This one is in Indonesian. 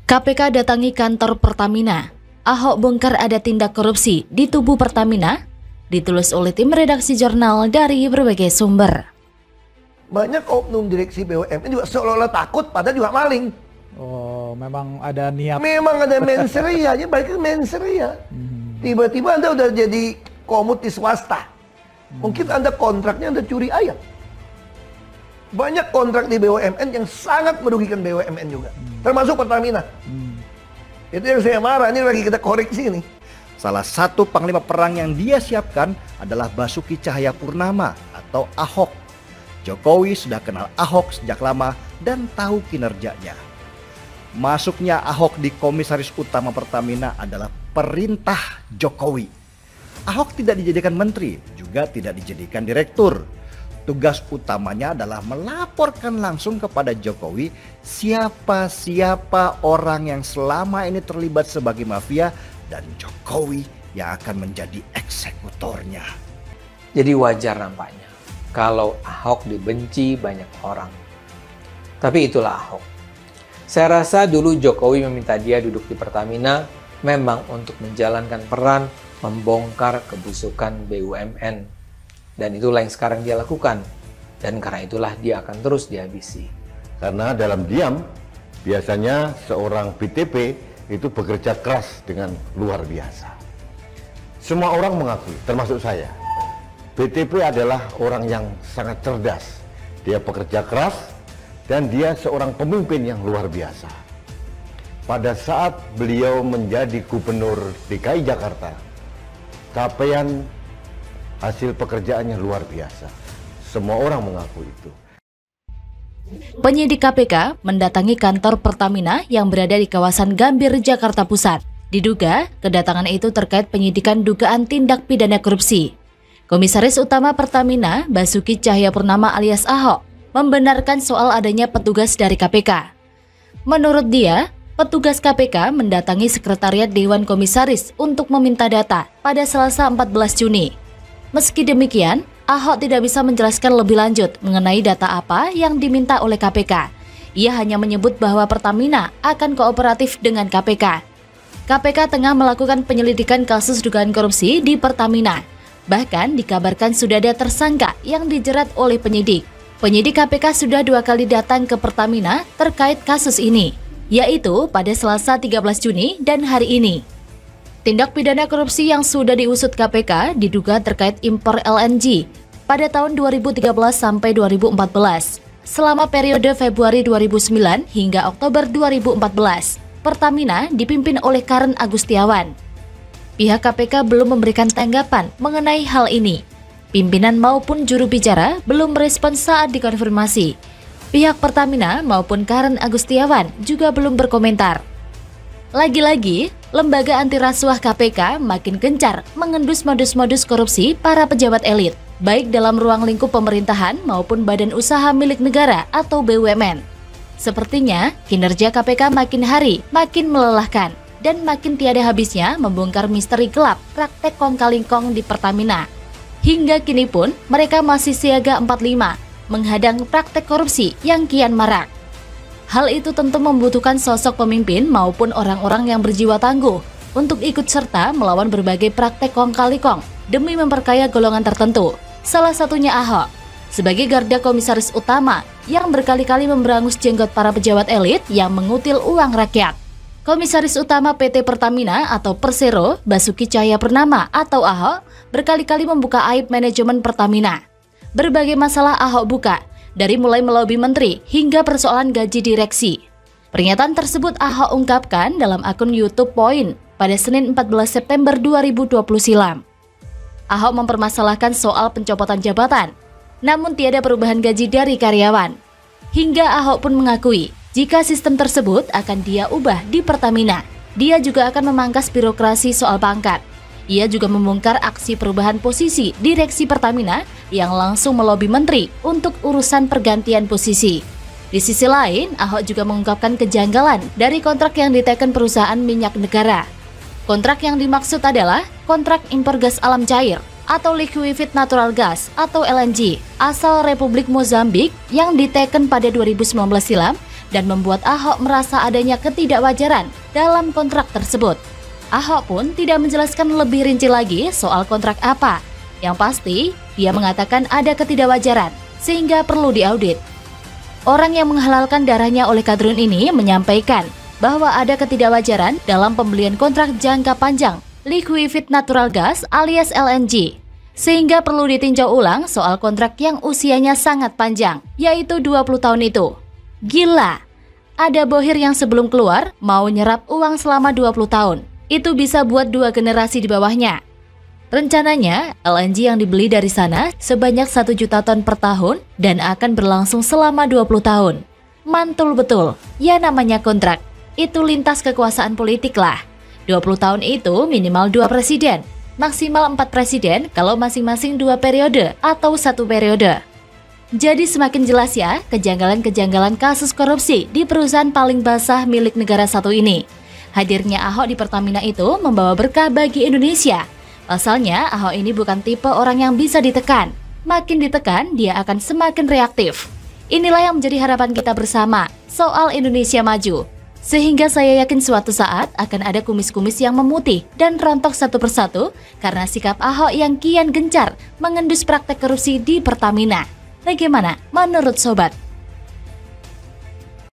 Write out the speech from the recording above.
KPK datangi kantor Pertamina. Ahok bongkar ada tindak korupsi di tubuh Pertamina. Ditulis oleh tim redaksi jurnal dari berbagai sumber. Banyak oknum direksi BUMN juga seolah-olah takut, padahal juga maling. Oh, memang ada niat. Memang ada menseria, aja balik ke menseria. Tiba-tiba Anda udah jadi komut di swasta. Mungkin Anda kontraknya Anda curi ayam. Banyak kontrak di BUMN yang sangat merugikan BUMN juga. Termasuk Pertamina. Itu yang saya marah, ini lagi kita koreksi nih. Salah satu panglima perang yang dia siapkan adalah Basuki Cahayapurnama atau Ahok. Jokowi sudah kenal Ahok sejak lama dan tahu kinerjanya. Masuknya Ahok di Komisaris Utama Pertamina adalah perintah Jokowi. Ahok tidak dijadikan menteri, juga tidak dijadikan direktur. Tugas utamanya adalah melaporkan langsung kepada Jokowi siapa-siapa orang yang selama ini terlibat sebagai mafia dan Jokowi yang akan menjadi eksekutornya. Jadi wajar nampaknya kalau Ahok dibenci banyak orang. Tapi itulah Ahok. Saya rasa dulu Jokowi meminta dia duduk di Pertamina memang untuk menjalankan peran membongkar kebusukan BUMN. Dan itulah yang sekarang dia lakukan. Dan karena itulah dia akan terus dihabisi. Karena dalam diam, biasanya seorang BTP itu bekerja keras dengan luar biasa. Semua orang mengakui, termasuk saya. BTP adalah orang yang sangat cerdas. Dia pekerja keras dan dia seorang pemimpin yang luar biasa. Pada saat beliau menjadi gubernur DKI Jakarta, capaian hasil pekerjaannya luar biasa. Semua orang mengaku itu. Penyidik KPK mendatangi kantor Pertamina yang berada di kawasan Gambir, Jakarta Pusat. Diduga kedatangan itu terkait penyidikan dugaan tindak pidana korupsi. Komisaris Utama Pertamina, Basuki Cahayapurnama alias Ahok, membenarkan soal adanya petugas dari KPK. Menurut dia, petugas KPK mendatangi Sekretariat Dewan Komisaris untuk meminta data pada Selasa 14 Juni. Meski demikian, Ahok tidak bisa menjelaskan lebih lanjut mengenai data apa yang diminta oleh KPK. Ia hanya menyebut bahwa Pertamina akan kooperatif dengan KPK. KPK tengah melakukan penyelidikan kasus dugaan korupsi di Pertamina. Bahkan dikabarkan sudah ada tersangka yang dijerat oleh penyidik. Penyidik KPK sudah 2 kali datang ke Pertamina terkait kasus ini, yaitu pada Selasa 13 Juni dan hari ini. Tindak pidana korupsi yang sudah diusut KPK diduga terkait impor LNG pada tahun 2013 sampai 2014. Selama periode Februari 2009 hingga Oktober 2014, Pertamina dipimpin oleh Karen Agustiawan. Pihak KPK belum memberikan tanggapan mengenai hal ini. Pimpinan maupun juru bicara belum merespon saat dikonfirmasi. Pihak Pertamina maupun Karen Agustiawan juga belum berkomentar. Lagi-lagi, lembaga anti rasuah KPK makin gencar mengendus modus-modus korupsi para pejabat elit, baik dalam ruang lingkup pemerintahan maupun badan usaha milik negara atau BUMN. Sepertinya, kinerja KPK makin hari makin melelahkan dan makin tiada habisnya membongkar misteri gelap praktek kong-kali-kong di Pertamina. Hingga kini pun, mereka masih siaga 45, menghadang praktek korupsi yang kian marak. Hal itu tentu membutuhkan sosok pemimpin maupun orang-orang yang berjiwa tangguh untuk ikut serta melawan berbagai praktek kong-kali-kong demi memperkaya golongan tertentu. Salah satunya Ahok, sebagai garda komisaris utama yang berkali-kali memberangus jenggot para pejabat elit yang mengutil uang rakyat. Komisaris Utama PT Pertamina atau Persero, Basuki Cahayapurnama atau Ahok, berkali-kali membuka aib manajemen Pertamina. Berbagai masalah Ahok buka, dari mulai melobi menteri hingga persoalan gaji direksi. Pernyataan tersebut Ahok ungkapkan dalam akun YouTube Point pada Senin 14 September 2020 silam. Ahok mempermasalahkan soal pencopotan jabatan, namun tiada perubahan gaji dari karyawan. Hingga Ahok pun mengakui jika sistem tersebut akan dia ubah di Pertamina. Dia juga akan memangkas birokrasi soal pangkat. Ia juga membongkar aksi perubahan posisi direksi Pertamina yang langsung melobi menteri untuk urusan pergantian posisi. Di sisi lain, Ahok juga mengungkapkan kejanggalan dari kontrak yang diteken perusahaan minyak negara. Kontrak yang dimaksud adalah kontrak impor gas alam cair atau liquefied natural gas atau LNG asal Republik Mozambik yang diteken pada 2019 silam dan membuat Ahok merasa adanya ketidakwajaran dalam kontrak tersebut. Ahok pun tidak menjelaskan lebih rinci lagi soal kontrak apa. Yang pasti, dia mengatakan ada ketidakwajaran sehingga perlu diaudit. Orang yang menghalalkan darahnya oleh Kadrun ini menyampaikan bahwa ada ketidakwajaran dalam pembelian kontrak jangka panjang liquefied natural gas alias LNG, sehingga perlu ditinjau ulang soal kontrak yang usianya sangat panjang, yaitu 20 tahun itu. Gila, ada bohir yang sebelum keluar mau nyerap uang selama 20 tahun. Itu bisa buat 2 generasi di bawahnya. Rencananya, LNG yang dibeli dari sana sebanyak 1 juta ton per tahun dan akan berlangsung selama 20 tahun. Mantul betul, ya namanya kontrak. Itu lintas kekuasaan politik lah. 20 tahun itu minimal 2 presiden, maksimal 4 presiden kalau masing-masing 2 periode atau 1 periode. Jadi semakin jelas ya kejanggalan-kejanggalan kasus korupsi di perusahaan paling basah milik negara satu ini. Hadirnya Ahok di Pertamina itu membawa berkah bagi Indonesia. Pasalnya, Ahok ini bukan tipe orang yang bisa ditekan. Makin ditekan, dia akan semakin reaktif. Inilah yang menjadi harapan kita bersama soal Indonesia maju. Sehingga saya yakin suatu saat akan ada kumis-kumis yang memutih dan rontok satu persatu karena sikap Ahok yang kian gencar mengendus praktek korupsi di Pertamina. Bagaimana menurut sobat?